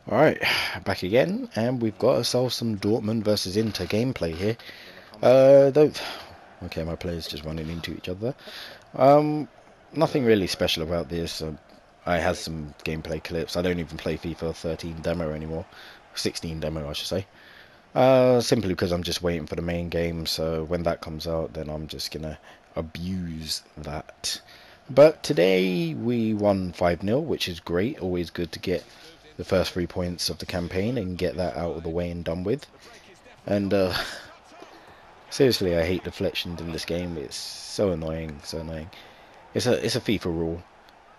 Alright, back again, and we've got ourselves some Dortmund versus Inter gameplay here. Don't... Okay, my players just running into each other. Nothing really special about this. I had some gameplay clips. I don't even play FIFA 13 demo anymore. 16 demo, I should say. Simply because I'm just waiting for the main game, so when that comes out, then I'm just gonna abuse that. But today we won 5-0, which is great. Always good to get the first 3 points of the campaign and get that out of the way and done with. And seriously, I hate deflections in this game. It's so annoying, so annoying. It's a FIFA rule.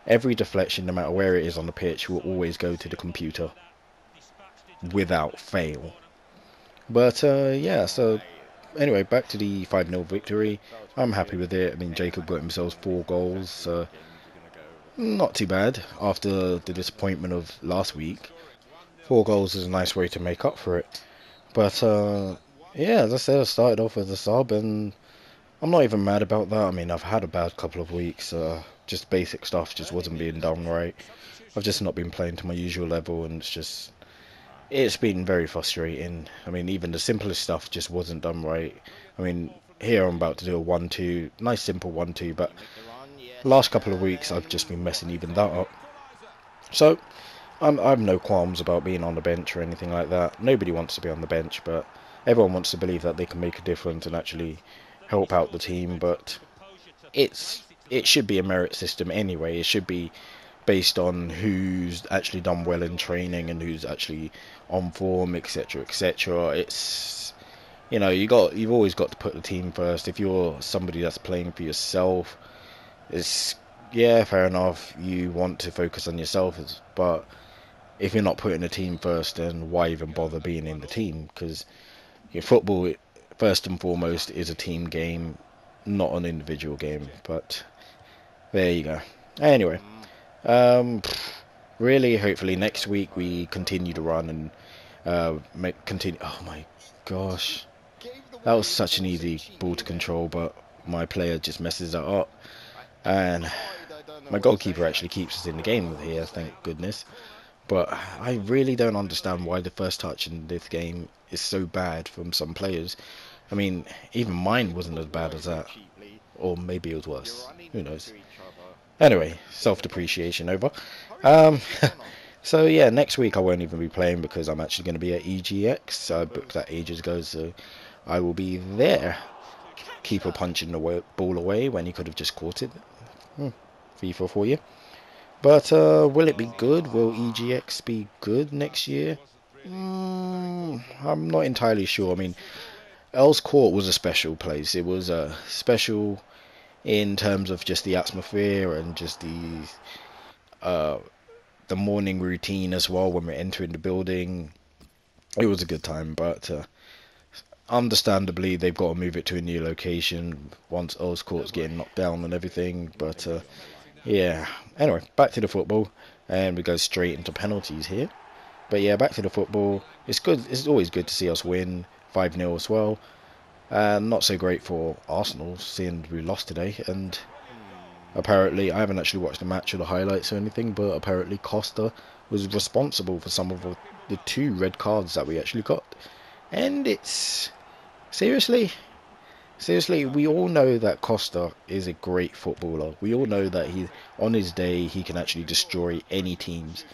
Every deflection, no matter where it is on the pitch, will always go to the computer without fail. But yeah, so anyway, back to the 5-0 victory. I'm happy with it. I mean, Jacob got himself 4 goals. Not too bad after the disappointment of last week. 4 goals is a nice way to make up for it. But yeah, as I said, I started off as a sub, and I'm not even mad about that. I mean, I've had a bad couple of weeks. Just basic stuff just wasn't being done right. I've just not been playing to my usual level, and it's been very frustrating. I mean, even the simplest stuff just wasn't done right. I mean, here I'm about to do a 1-2, nice simple 1-2, but last couple of weeks I've just been messing even that up. So I've no qualms about being on the bench or anything like that. Nobody wants to be on the bench, but everyone wants to believe that they can make a difference and actually help out the team. But it should be a merit system anyway. It should be based on who's actually done well in training and who's actually on form, etc., etc. It's, you've always got to put the team first. If you're somebody that's playing for yourself, it's, yeah, fair enough, you want to focus on yourself, but if you're not putting the team first, then why even bother being in the team? Because football, first and foremost, is a team game, not an individual game. But there you go. Anyway, really, hopefully next week we continue to run and continue. Oh my gosh, that was such an easy ball to control, but my player just messes that up, and my goalkeeper actually keeps us in the game here, thank goodness. But I really don't understand why the first touch in this game is so bad from some players. I mean, even mine wasn't as bad as that. Or maybe it was worse. Who knows? Anyway, self-depreciation over. Um, so yeah, next week I won't even be playing because I'm actually going to be at EGX. I booked that ages ago, so I will be there. Keeper punching the ball away when he could have just caught it. FIFA for you. But will it be good? Will EGX be good next year? I'm not entirely sure. I mean, Earl's Court was a special place. It was special in terms of just the atmosphere and just the morning routine as well when we're entering the building. It was a good time, but understandably they've got to move it to a new location once Earl's Court's getting knocked down and everything. But yeah, anyway, back to the football, and we go straight into penalties here. But yeah, back to the football. It's good. It's always good to see us win 5-0 as well. Not so great for Arsenal, seeing we lost today. And apparently, I haven't actually watched the match or the highlights or anything, but apparently Costa was responsible for some of the 2 red cards that we actually got. And it's seriously, we all know that Costa is a great footballer. We all know that on his day, he can actually destroy any teams.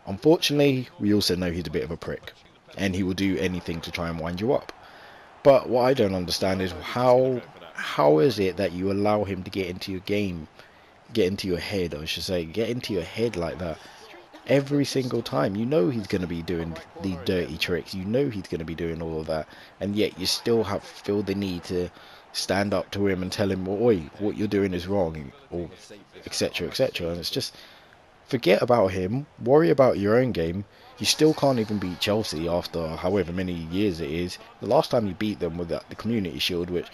Unfortunately, we also know he's a bit of a prick, and he will do anything to try and wind you up. But what I don't understand is how is it that you allow him to get into your game, get into your head, I should say, get into your head like that every single time. You know he's going to be doing the dirty tricks, you know he's going to be doing all of that, and yet you still feel the need to stand up to him and tell him, oi, what you're doing is wrong, or etc, etc. And it's just, forget about him, worry about your own game. You still can't even beat Chelsea after however many years it is. The last time you beat them was at the Community Shield, which,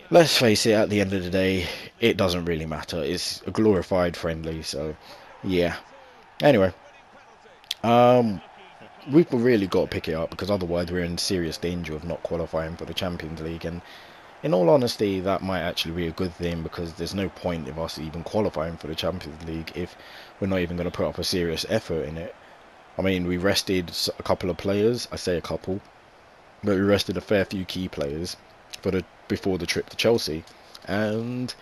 let's face it, at the end of the day, it doesn't really matter. It's a glorified friendly, so yeah. Anyway, we've really got to pick it up, because otherwise we're in serious danger of not qualifying for the Champions League. And in all honesty, that might actually be a good thing, because there's no point of us even qualifying for the Champions League if we're not even going to put up a serious effort in it. I mean, we rested a couple of players. I say a couple, but we rested a fair few key players before the trip to Chelsea, and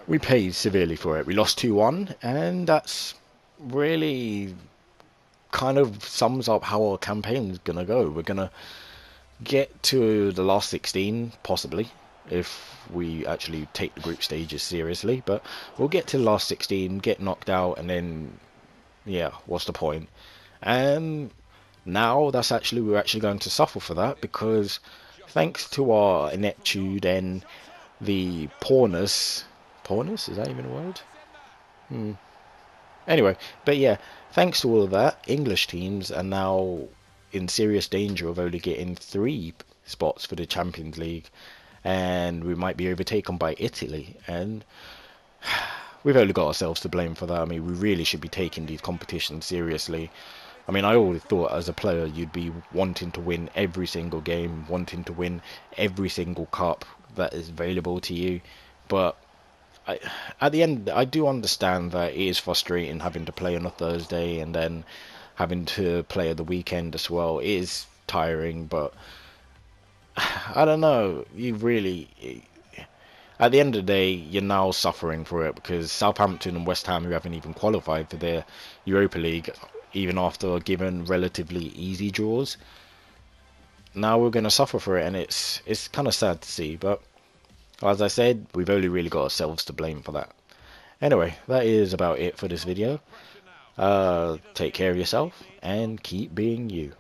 we paid severely for it. We lost 2-1, and that's really kind of sums up how our campaign is gonna go. We're gonna get to the last 16, possibly, if we actually take the group stages seriously. But we'll get to the last 16, get knocked out, and then, yeah, what's the point? And now we're actually going to suffer for that, because thanks to our ineptitude and the poorness, is that even a word? Anyway, but yeah, thanks to all of that, English teams are now in serious danger of only getting 3 spots for the Champions League, and we might be overtaken by Italy, and we've only got ourselves to blame for that. I mean, we really should be taking these competitions seriously. I mean, I always thought as a player you'd be wanting to win every single game, wanting to win every single cup that is available to you, but at the end, I do understand that it is frustrating having to play on a Thursday and then having to play at the weekend as well. It is tiring, but I don't know. At the end of the day, you're now suffering for it, because Southampton and West Ham, who haven't even qualified for their Europa League, even after given relatively easy draws, now we're going to suffer for it, and it's kind of sad to see. But as I said, we've only really got ourselves to blame for that. Anyway, that is about it for this video. Take care of yourself and keep being you.